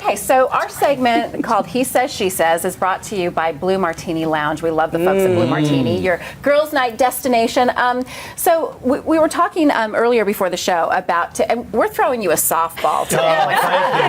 Okay, so our segment called He Says, She Says is brought to you by Blue Martini Lounge. We love the folks at Blue Martini, your girls' night destination. So we were talking earlier before the show about, and we're throwing you a softball today.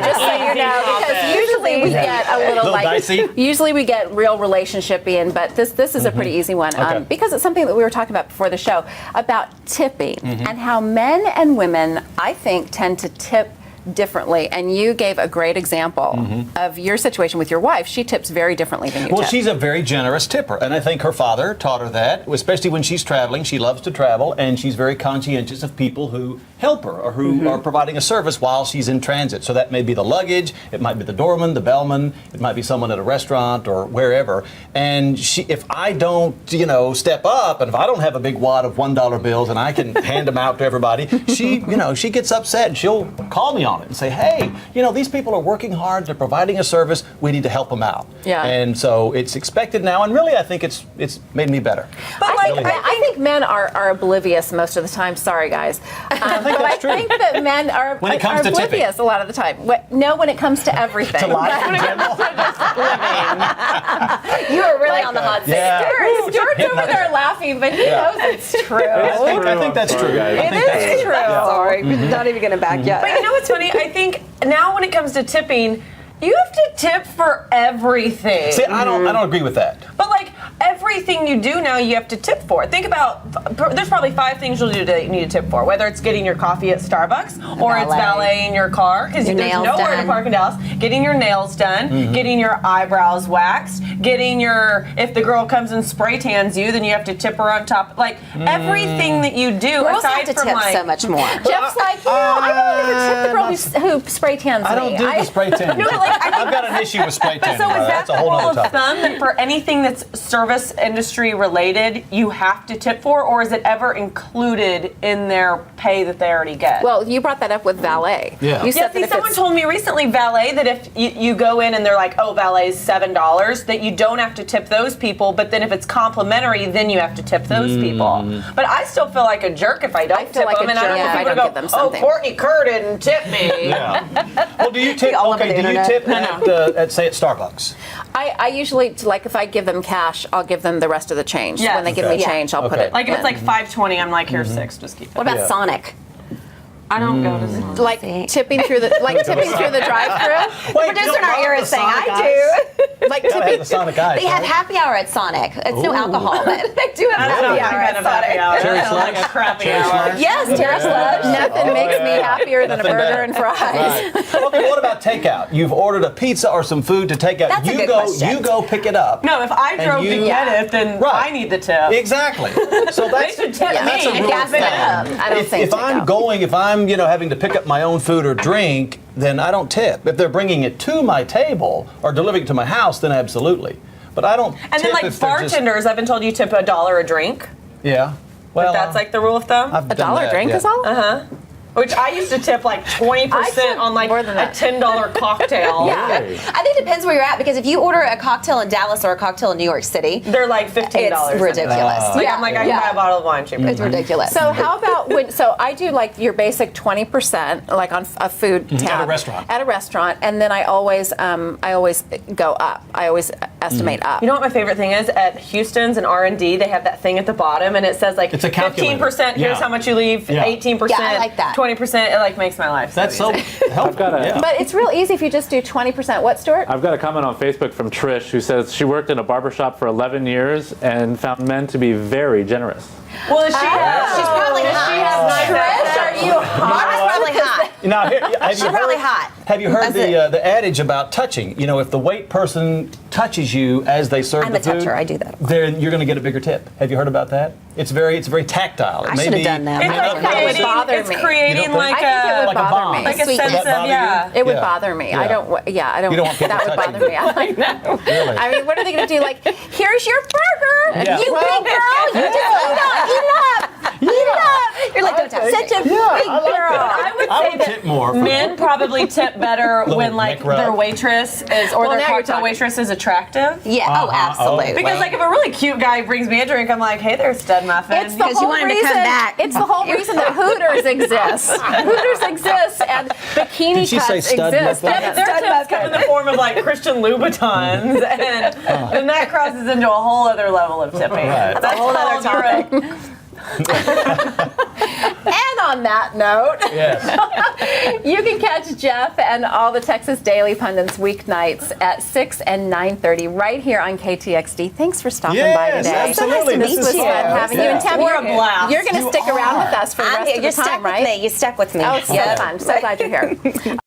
Just so you know, because usually we get a little like, dicey. Usually we get real relationship-y, but this is a pretty easy one because it's something that we were talking about before the show about tipping and how men and women, I think, tend to tip differently, and you gave a great example of your situation with your wife. She tips very differently than you Well, tip. she's a very generous tipper, and I think her father taught her that, especially when she's traveling. She loves to travel, and she's very conscientious of people who help her or who are providing a service while she's in transit. So that may be the luggage, it might be the doorman, the bellman, it might be someone at a restaurant or wherever. And if I don't, step up, and if I don't have a big wad of $1 bills and I can hand them out to everybody, she gets upset and she'll call me on it and say, hey, these people are working hard, they're providing a service, we need to help them out. Yeah. And so it's expected now, and really I think it's made me better. But I think men are oblivious most of the time. Sorry, guys. I think that men are oblivious a lot of the time. When it comes to everything. To life in general. You are really on the hot seat. Stuart's over there laughing, but he knows it's true. I think that's true. It is true. Sorry, not even going to back yet. But you know what's funny? I think now when it comes to tipping, you have to tip for everything. See, I don't agree with that. But like everything you do now, you have to tip for. Think about, there's probably 5 things you'll do that you need to tip for. Whether it's getting your coffee at Starbucks or it's valeting your car because there's nowhere to park in Dallas. Getting your nails done, getting your eyebrows waxed, getting if the girl comes and spray tans you, then you have to tip her on top. Like everything that you do, Girls aside have to from tip like so much more. Jeff's like, I don't even tip the girl who spray tans me. I don't do the spray tan. No, like, I've got an issue with spray tan. So is that That's a the whole rule other of topic. thumb that for anything that's service industry related, you have to tip for, or is it ever included in their pay that they already get? Well, you brought that up with valet. Yeah. You said that someone told me recently, valet, that if you go in and they're like, oh, valet's $7, that you don't have to tip those people, but then if it's complimentary, then you have to tip those people. But I still feel like a jerk if I don't tip them, and I don't want people to go, oh, Courtney Kerr didn't tip me. Yeah. Well, do you tip? Okay, do you tip at say at Starbucks? I usually, like, if I give them cash, I'll give them the rest of the change. Yes. When they give me change, I'll put it Like if it's in. like $5.20, I'm like, here's 6, just keep it. What about Sonic? I don't go to Sonic. Like tipping through the drive-through. The producer in our ear is saying, I do. Like Gotta have tipping. the Sonic eyes. They have happy hour at Sonic. It's no alcohol, but they do have happy hour at Sonic. Cherry That's like slush? a crappy Cherry hour. slush? Yes, Terrace Lodge. Nothing makes me happier than a burger and fries. Right. Okay, what about takeout? You've ordered a pizza or some food to take out. That's a you good go. question. You go pick it up. No, if I drove to get it, then I need the tip. Exactly. So that's They should tip that's me. a rule of Gas it thumb. up. I don't think If I'm takeout. if I'm having to pick up my own food or drink, then I don't tip. If they're bringing it to my table or delivering it to my house, then absolutely. But I don't. And then like bartenders, I've been told you tip $1 a drink. Yeah. Well, That's like the rule of thumb. I've done $1 that, drink yeah. is all? Which I used to tip like 20% on like more than a that. $10 cocktail. Yeah. I think it depends where you're at, because if you order a cocktail in Dallas or a cocktail in New York City, They're like $15. it's ridiculous. Like, I'm like, I can buy a bottle of wine cheaper. It's ridiculous. So how about so I do like your basic 20% like on a food tab At a restaurant. At a restaurant, and then I always go up. I always estimate up. You know what my favorite thing is? At Houston's and R&D, they have that thing at the bottom, and it says like It's a calculator. 15%. Here's Yeah. how much you leave. Yeah. 18%. Yeah, I like that. 20%. It like makes my life. That's so helpful. Yeah. But it's real easy if you just do 20%. What, Stuart? I've got a comment on Facebook from Trish who says she worked in a barbershop for 11 years and found men to be very generous. Well, is she She's probably does hot. she have nice Trish, accent? are you Barbara's probably hot. Now, have She's you probably heard, hot. Have you heard That's the adage about touching? If the wait person touches you as they serve I'm the a food, toucher. I do that. then you're going to get a bigger tip. Have you heard about that? It's very tactile. I should have done that. It's like creating, bother it's me. creating You don't like I think it would like a bother bomb. me. like a Sweet. sense Does that of, bother yeah. you? It would Yeah. bother me. Yeah. I don't. Yeah, I don't. You don't want people that would touching bother me. you. I know. Really? I mean, what are they going to do? Like, here's your burger. Yeah. You big girl. You just eat it up. You're like, don't tell. Such a big I like girl. that. I would say tip more. that men probably tip better Little when like neck rub. their waitress is or Well, their now you're cocktail talking. waitress is attractive. Yeah. Oh, absolutely. Because like if a really cute guy brings me a drink, I'm like, hey there, stud muffin. It's the Because you whole want him to reason. come back. It's the whole reason that Hooters exists. Hooters exists, and bikini Did she cuts say stud exist. muffin? And their stud tips come in the form of like Christian Louboutins, and then that crosses into a whole other level of tipping. Right. That's a whole other topic. And on that note, Yes. you can catch Jeff and all the Texas Daily Pundits weeknights at 6 and 9:30 right here on KTXD. Thanks for stopping by Yes, today. absolutely. This This was is fun fun. having you. And Yeah. Tab, We're you're a blast. You're going to stick around with us for the rest of the You're time, stuck right? with me. You stuck with me. Oh, it's so fun. So glad you're here.